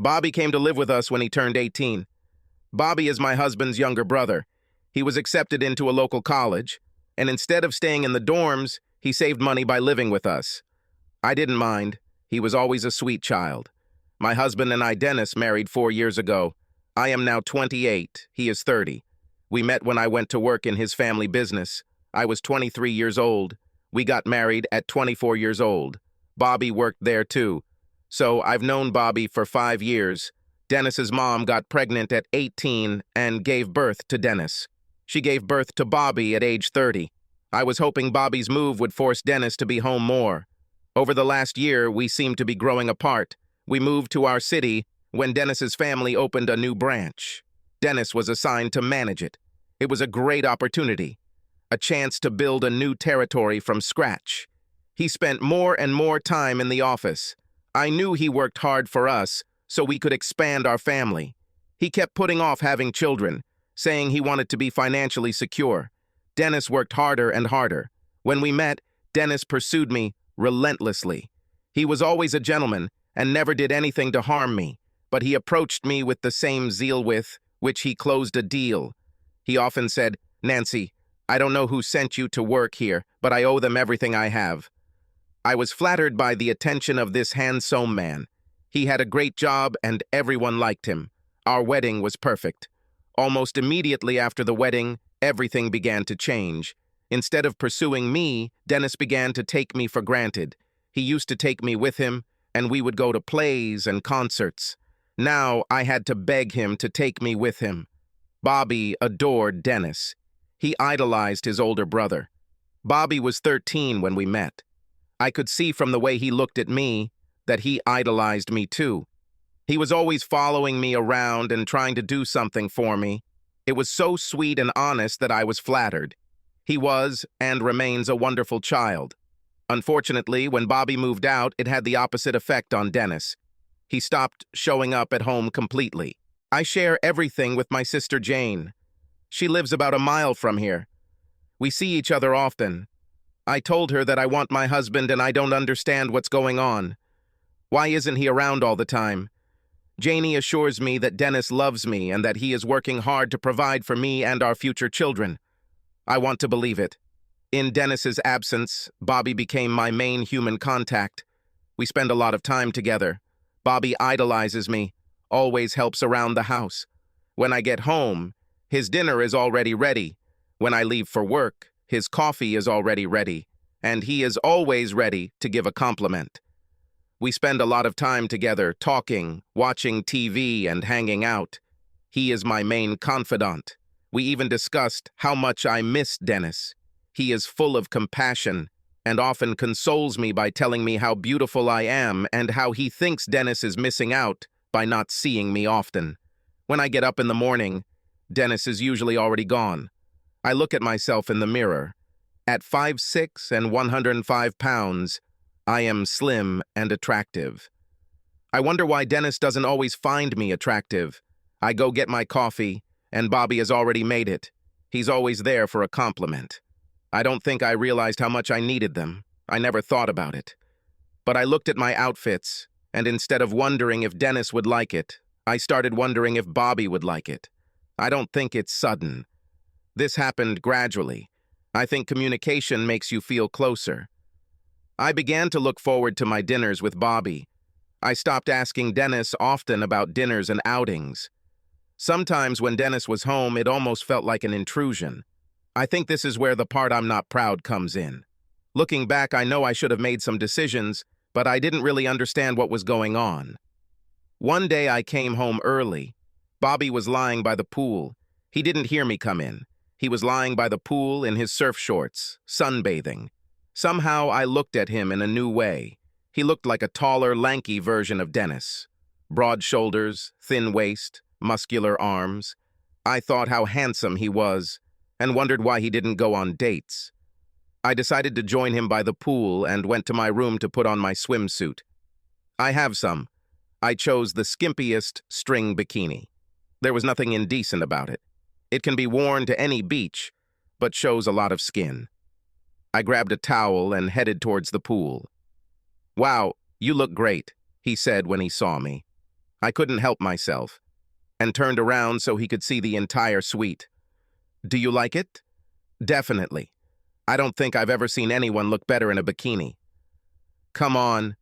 Bobby came to live with us when he turned 18. Bobby is my husband's younger brother. He was accepted into a local college, and instead of staying in the dorms, he saved money by living with us. I didn't mind. He was always a sweet child. My husband and I, Dennis, married 4 years ago. I am now 28. He is 30. We met when I went to work in his family business. I was 23 years old. We got married at 24 years old. Bobby worked there too. So I've known Bobby for 5 years. Dennis's mom got pregnant at 18 and gave birth to Dennis. She gave birth to Bobby at age 30. I was hoping Bobby's move would force Dennis to be home more. Over the last year, we seemed to be growing apart. We moved to our city when Dennis's family opened a new branch. Dennis was assigned to manage it. It was a great opportunity, a chance to build a new territory from scratch. He spent more and more time in the office. I knew he worked hard for us so we could expand our family. He kept putting off having children, saying he wanted to be financially secure. Dennis worked harder and harder. When we met, Dennis pursued me relentlessly. He was always a gentleman and never did anything to harm me, but he approached me with the same zeal with which he closed a deal. He often said, "Nancy, I don't know who sent you to work here, but I owe them everything I have." I was flattered by the attention of this handsome man. He had a great job and everyone liked him. Our wedding was perfect. Almost immediately after the wedding, everything began to change. Instead of pursuing me, Dennis began to take me for granted. He used to take me with him, and we would go to plays and concerts. Now I had to beg him to take me with him. Bobby adored Dennis. He idolized his older brother. Bobby was 13 when we met. I could see from the way he looked at me that he idolized me too. He was always following me around and trying to do something for me. It was so sweet and honest that I was flattered. He was and remains a wonderful child. Unfortunately, when Bobby moved out, it had the opposite effect on Dennis. He stopped showing up at home completely. I share everything with my sister Jane. She lives about a mile from here. We see each other often. I told her that I want my husband and I don't understand what's going on. Why isn't he around all the time? Janie assures me that Dennis loves me and that he is working hard to provide for me and our future children. I want to believe it. In Dennis's absence, Bobby became my main human contact. We spend a lot of time together. Bobby idolizes me, always helps around the house. When I get home, his dinner is already ready. When I leave for work, his coffee is already ready, and he is always ready to give a compliment. We spend a lot of time together, talking, watching TV, and hanging out. He is my main confidant. We even discussed how much I miss Dennis. He is full of compassion and often consoles me by telling me how beautiful I am and how he thinks Dennis is missing out by not seeing me often. When I get up in the morning, Dennis is usually already gone. I look at myself in the mirror. At 5'6" and 105 pounds, I am slim and attractive. I wonder why Dennis doesn't always find me attractive. I go get my coffee, and Bobby has already made it. He's always there for a compliment. I don't think I realized how much I needed them. I never thought about it. But I looked at my outfits, and instead of wondering if Dennis would like it, I started wondering if Bobby would like it. I don't think it's sudden. This happened gradually. I think communication makes you feel closer. I began to look forward to my dinners with Bobby. I stopped asking Dennis often about dinners and outings. Sometimes when Dennis was home, it almost felt like an intrusion. I think this is where the part I'm not proud comes in. Looking back, I know I should have made some decisions, but I didn't really understand what was going on. One day I came home early. Bobby was lying by the pool. He didn't hear me come in. He was lying by the pool in his surf shorts, sunbathing. Somehow I looked at him in a new way. He looked like a taller, lanky version of Dennis. Broad shoulders, thin waist, muscular arms. I thought how handsome he was, and wondered why he didn't go on dates. I decided to join him by the pool and went to my room to put on my swimsuit. I have some. I chose the skimpiest string bikini. There was nothing indecent about it. It can be worn to any beach, but shows a lot of skin. I grabbed a towel and headed towards the pool. "Wow, you look great," he said when he saw me. I couldn't help myself, and turned around so he could see the entire suite. Do you like it? Definitely. I don't think I've ever seen anyone look better in a bikini. Come on.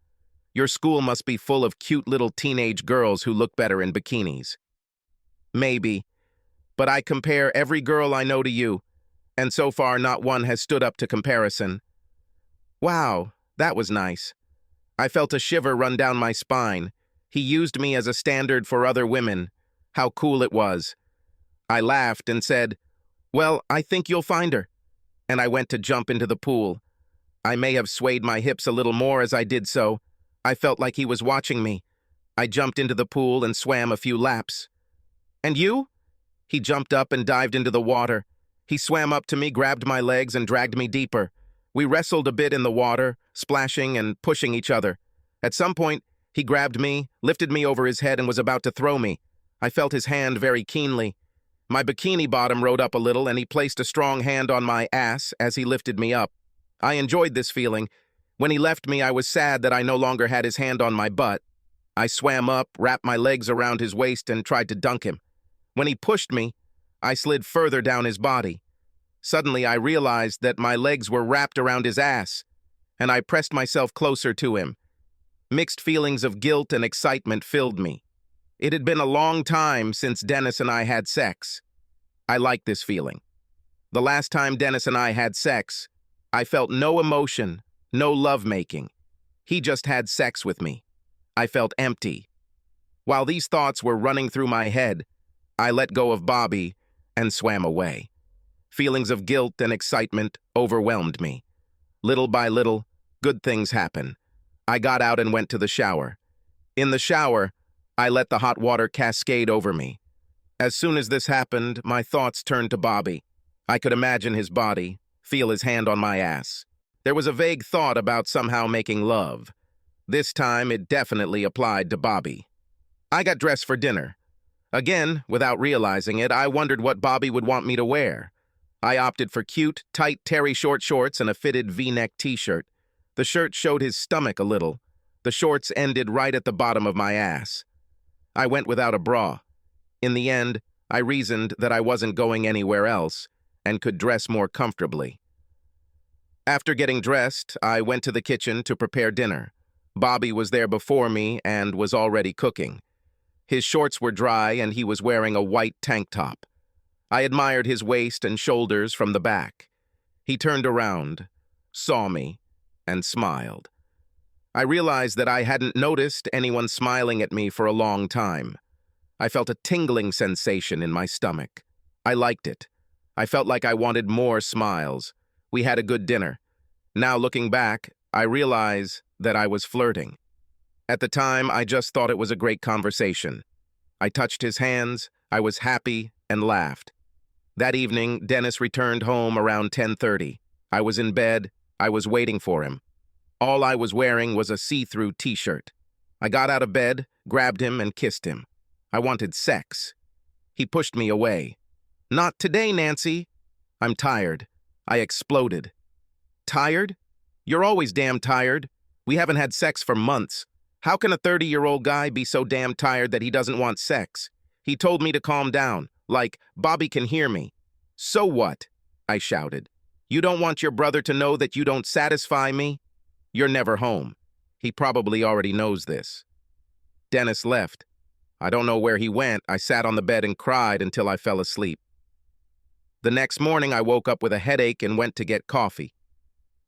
Your school must be full of cute little teenage girls who look better in bikinis. Maybe, but I compare every girl I know to you, and so far not one has stood up to comparison. Wow, that was nice. I felt a shiver run down my spine. He used me as a standard for other women. How cool it was. I laughed and said, "Well, I think you'll find her." And I went to jump into the pool. I may have swayed my hips a little more as I did so. I felt like he was watching me. I jumped into the pool and swam a few laps. "And you?" He jumped up and dived into the water. He swam up to me, grabbed my legs, and dragged me deeper. We wrestled a bit in the water, splashing and pushing each other. At some point, he grabbed me, lifted me over his head, and was about to throw me. I felt his hand very keenly. My bikini bottom rode up a little, and he placed a strong hand on my ass as he lifted me up. I enjoyed this feeling. When he left me, I was sad that I no longer had his hand on my butt. I swam up, wrapped my legs around his waist, and tried to dunk him. When he pushed me, I slid further down his body. Suddenly, I realized that my legs were wrapped around his ass, and I pressed myself closer to him. Mixed feelings of guilt and excitement filled me. It had been a long time since Dennis and I had sex. I liked this feeling. The last time Dennis and I had sex, I felt no emotion, no lovemaking. He just had sex with me. I felt empty. While these thoughts were running through my head, I let go of Bobby and swam away. Feelings of guilt and excitement overwhelmed me. Little by little, good things happen. I got out and went to the shower. In the shower, I let the hot water cascade over me. As soon as this happened, my thoughts turned to Bobby. I could imagine his body, feel his hand on my ass. There was a vague thought about somehow making love. This time, it definitely applied to Bobby. I got dressed for dinner. Again, without realizing it, I wondered what Bobby would want me to wear. I opted for cute, tight terry short shorts and a fitted V-neck t-shirt. The shirt showed his stomach a little. The shorts ended right at the bottom of my ass. I went without a bra. In the end, I reasoned that I wasn't going anywhere else and could dress more comfortably. After getting dressed, I went to the kitchen to prepare dinner. Bobby was there before me and was already cooking. His shorts were dry and he was wearing a white tank top. I admired his waist and shoulders from the back. He turned around, saw me, and smiled. I realized that I hadn't noticed anyone smiling at me for a long time. I felt a tingling sensation in my stomach. I liked it. I felt like I wanted more smiles. We had a good dinner. Now looking back, I realize that I was flirting. At the time, I just thought it was a great conversation. I touched his hands, I was happy, and laughed. That evening, Dennis returned home around 10:30. I was in bed. I was waiting for him. All I was wearing was a see-through t-shirt. I got out of bed, grabbed him, and kissed him. I wanted sex. He pushed me away. "Not today, Nancy." "I'm tired." I exploded. "Tired? You're always damn tired. We haven't had sex for months. How can a 30-year-old guy be so damn tired that he doesn't want sex?" He told me to calm down, like, "Bobby can hear me." "So what?" I shouted. "You don't want your brother to know that you don't satisfy me? You're never home." He probably already knows this. Dennis left. I don't know where he went. I sat on the bed and cried until I fell asleep. The next morning, I woke up with a headache and went to get coffee.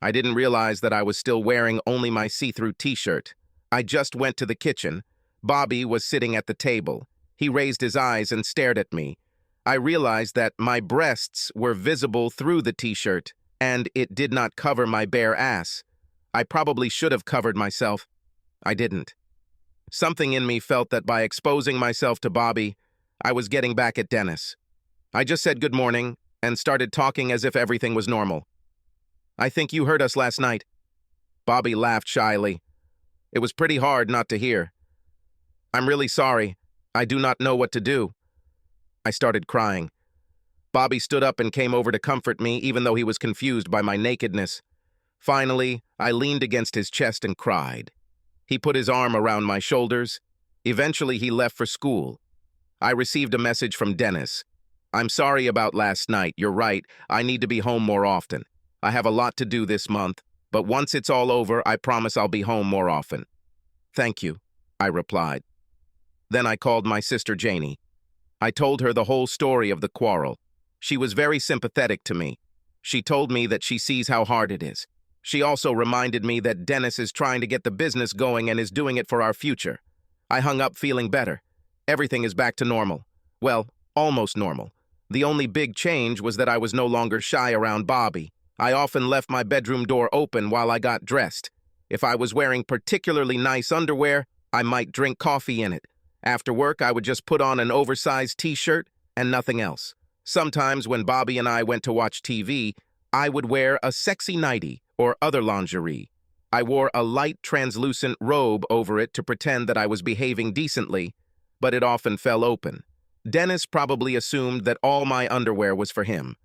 I didn't realize that I was still wearing only my see-through t-shirt. I just went to the kitchen. Bobby was sitting at the table. He raised his eyes and stared at me. I realized that my breasts were visible through the t-shirt, and it did not cover my bare ass. I probably should have covered myself. I didn't. Something in me felt that by exposing myself to Bobby, I was getting back at Dennis. I just said good morning and started talking as if everything was normal. "I think you heard us last night." Bobby laughed shyly. It was pretty hard not to hear. "I'm really sorry. I do not know what to do." I started crying. Bobby stood up and came over to comfort me, even though he was confused by my nakedness. Finally, I leaned against his chest and cried. He put his arm around my shoulders. Eventually, he left for school. I received a message from Dennis. "I'm sorry about last night. You're right. I need to be home more often. I have a lot to do this month, but once it's all over, I promise I'll be home more often." "Thank you," I replied. Then I called my sister Janie. I told her the whole story of the quarrel. She was very sympathetic to me. She told me that she sees how hard it is. She also reminded me that Dennis is trying to get the business going and is doing it for our future. I hung up feeling better. Everything is back to normal. Well, almost normal. The only big change was that I was no longer shy around Bobby. I often left my bedroom door open while I got dressed. If I was wearing particularly nice underwear, I might drink coffee in it. After work, I would just put on an oversized t-shirt and nothing else. Sometimes when Bobby and I went to watch TV, I would wear a sexy nightie or other lingerie. I wore a light translucent robe over it to pretend that I was behaving decently, but it often fell open. Dennis probably assumed that all my underwear was for him.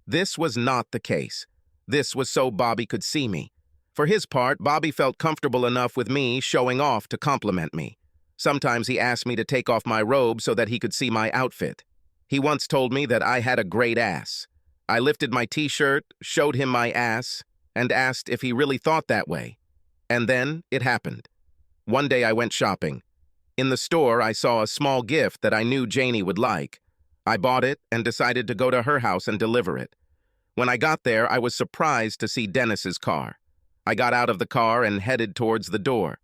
This was not the case. This was so Bobby could see me. For his part, Bobby felt comfortable enough with me showing off to compliment me. Sometimes he asked me to take off my robe so that he could see my outfit. He once told me that I had a great ass. I lifted my t-shirt, showed him my ass, and asked if he really thought that way. And then it happened. One day I went shopping. In the store, I saw a small gift that I knew Janie would like. I bought it and decided to go to her house and deliver it. When I got there, I was surprised to see Dennis's car. I got out of the car and headed towards the door.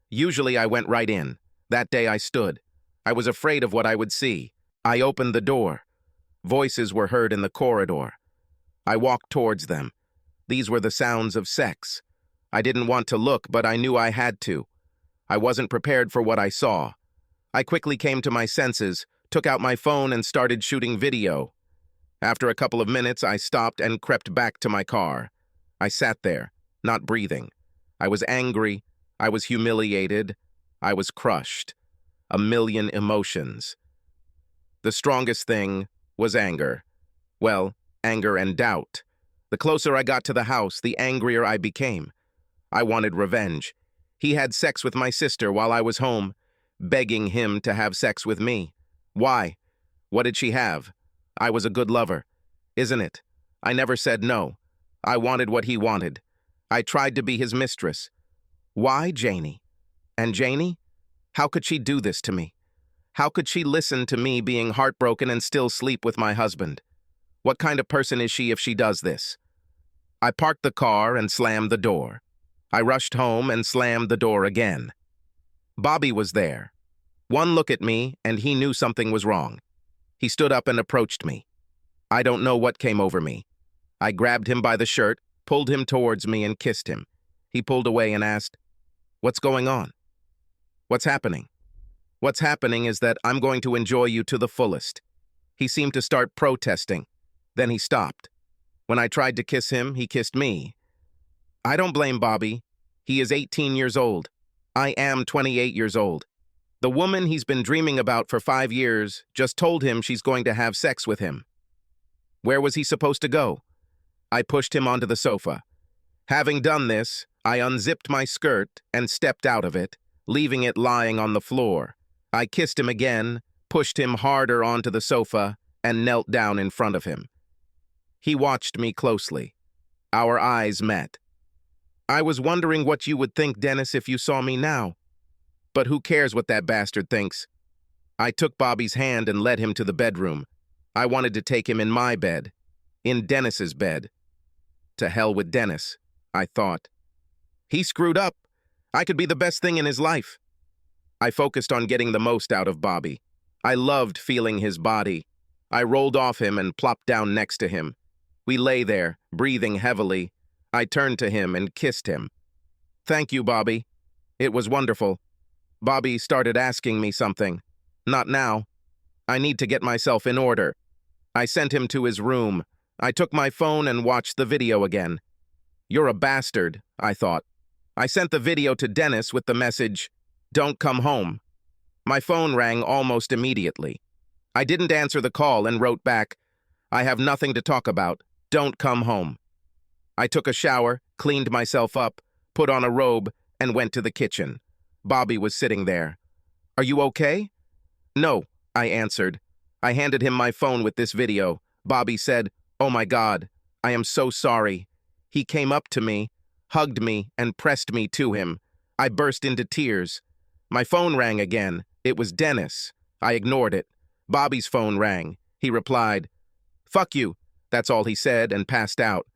Usually I went right in. That day I stood. I was afraid of what I would see. I opened the door. Voices were heard in the corridor. I walked towards them. These were the sounds of sex. I didn't want to look, but I knew I had to. I wasn't prepared for what I saw. I quickly came to my senses, took out my phone and started shooting video. After a couple of minutes, I stopped and crept back to my car. I sat there, not breathing. I was angry. I was humiliated. I was crushed. A million emotions. The strongest thing was anger. Well, anger and doubt. The closer I got to the house, the angrier I became. I wanted revenge. He had sex with my sister while I was home, begging him to have sex with me. Why? What did she have? I was a good lover. Isn't it? I never said no. I wanted what he wanted. I tried to be his mistress. Why Janie? And Janie? How could she do this to me? How could she listen to me being heartbroken and still sleep with my husband? What kind of person is she if she does this? I parked the car and slammed the door. I rushed home and slammed the door again. Bobby was there. One look at me and he knew something was wrong. He stood up and approached me. I don't know what came over me. I grabbed him by the shirt, pulled him towards me and kissed him. He pulled away and asked, "What's going on? What's happening?" "What's happening is that I'm going to enjoy you to the fullest." He seemed to start protesting. Then he stopped. When I tried to kiss him, he kissed me. I don't blame Bobby. He is 18 years old. I am 28 years old. The woman he's been dreaming about for 5 years just told him she's going to have sex with him. Where was he supposed to go? I pushed him onto the sofa. Having done this, I unzipped my skirt and stepped out of it, leaving it lying on the floor. I kissed him again, pushed him harder onto the sofa, and knelt down in front of him. He watched me closely. Our eyes met. "I was wondering what you would think, Dennis, if you saw me now. But who cares what that bastard thinks?" I took Bobby's hand and led him to the bedroom. I wanted to take him in my bed, in Dennis's bed. To hell with Dennis, I thought. He screwed up. I could be the best thing in his life. I focused on getting the most out of Bobby. I loved feeling his body. I rolled off him and plopped down next to him. We lay there, breathing heavily. I turned to him and kissed him. "Thank you, Bobby. It was wonderful." Bobby started asking me something. "Not now. I need to get myself in order." I sent him to his room. I took my phone and watched the video again. "You're a bastard," I thought. I sent the video to Dennis with the message, "Don't come home." My phone rang almost immediately. I didn't answer the call and wrote back, "I have nothing to talk about. Don't come home." I took a shower, cleaned myself up, put on a robe, and went to the kitchen. Bobby was sitting there. "Are you okay?" "No," I answered. I handed him my phone with this video. Bobby said, "Oh my God, I am so sorry." He came up to me, hugged me, and pressed me to him. I burst into tears. My phone rang again. It was Dennis. I ignored it. Bobby's phone rang. He replied, "Fuck you." That's all he said, and passed out.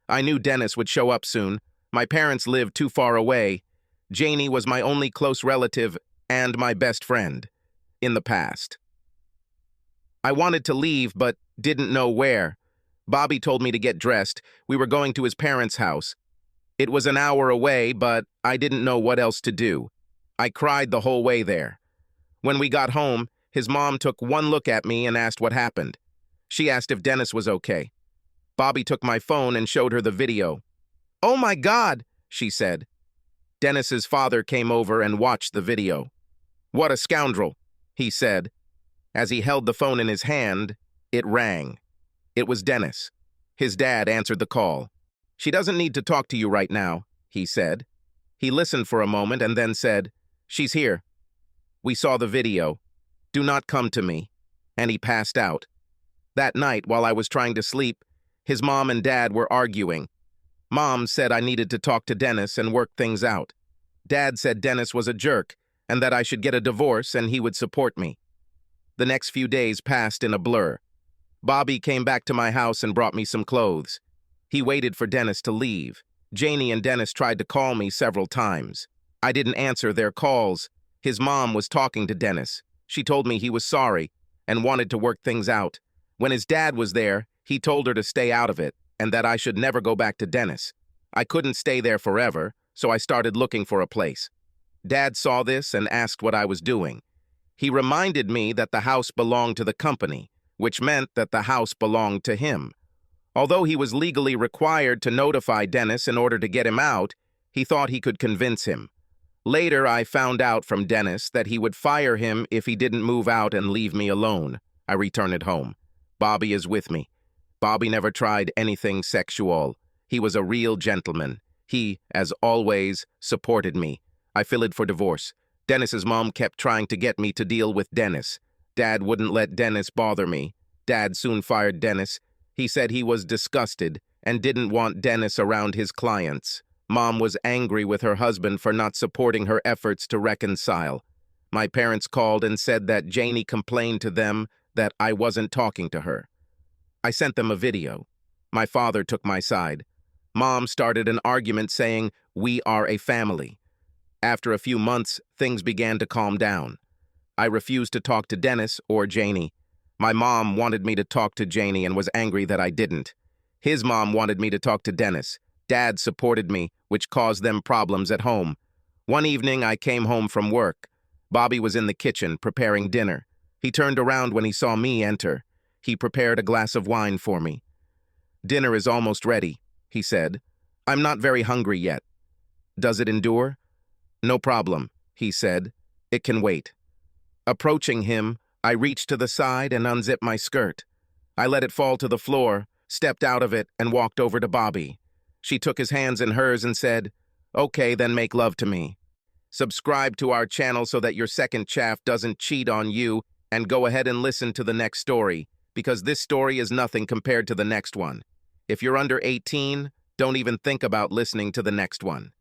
I knew Dennis would show up soon. My parents lived too far away. Janie was my only close relative and my best friend in the past. I wanted to leave, but didn't know where. Bobby told me to get dressed. We were going to his parents' house. It was an hour away, but I didn't know what else to do. I cried the whole way there. When we got home, his mom took one look at me and asked what happened. She asked if Dennis was okay. Bobby took my phone and showed her the video. "Oh my God," she said. Dennis's father came over and watched the video. "What a scoundrel," he said. As he held the phone in his hand, it rang. It was Dennis. His dad answered the call. "She doesn't need to talk to you right now," he said. He listened for a moment and then said, "She's here. We saw the video. Do not come to me." And he passed out. That night, while I was trying to sleep, his mom and dad were arguing. Mom said I needed to talk to Dennis and work things out. Dad said Dennis was a jerk and that I should get a divorce and he would support me. The next few days passed in a blur. Bobby came back to my house and brought me some clothes. He waited for Dennis to leave. Janie and Dennis tried to call me several times. I didn't answer their calls. His mom was talking to Dennis. She told me he was sorry and wanted to work things out. When his dad was there, he told her to stay out of it and that I should never go back to Dennis. I couldn't stay there forever, so I started looking for a place. Dad saw this and asked what I was doing. He reminded me that the house belonged to the company, which meant that the house belonged to him. Although he was legally required to notify Dennis in order to get him out, he thought he could convince him. Later, I found out from Dennis that he would fire him if he didn't move out and leave me alone. I returned home. Bobby is with me. Bobby never tried anything sexual. He was a real gentleman. He, as always, supported me. I filed for divorce. Dennis's mom kept trying to get me to deal with Dennis. Dad wouldn't let Dennis bother me. Dad soon fired Dennis. He said he was disgusted and didn't want Dennis around his clients. Mom was angry with her husband for not supporting her efforts to reconcile. My parents called and said that Janie complained to them that I wasn't talking to her. I sent them a video. My father took my side. Mom started an argument saying, "We are a family." After a few months, things began to calm down. I refused to talk to Dennis or Janie. My mom wanted me to talk to Janie and was angry that I didn't. His mom wanted me to talk to Dennis. Dad supported me, which caused them problems at home. One evening, I came home from work. Bobby was in the kitchen preparing dinner. He turned around when he saw me enter. He prepared a glass of wine for me. "Dinner is almost ready," he said. "I'm not very hungry yet." "Does it endure?" "No problem," he said. "It can wait." Approaching him, I reached to the side and unzipped my skirt. I let it fall to the floor, stepped out of it, and walked over to Bobby. She took his hands in hers and said, "Okay, then make love to me." Subscribe to our channel so that your second chaff doesn't cheat on you, and go ahead and listen to the next story, because this story is nothing compared to the next one. If you're under 18, don't even think about listening to the next one.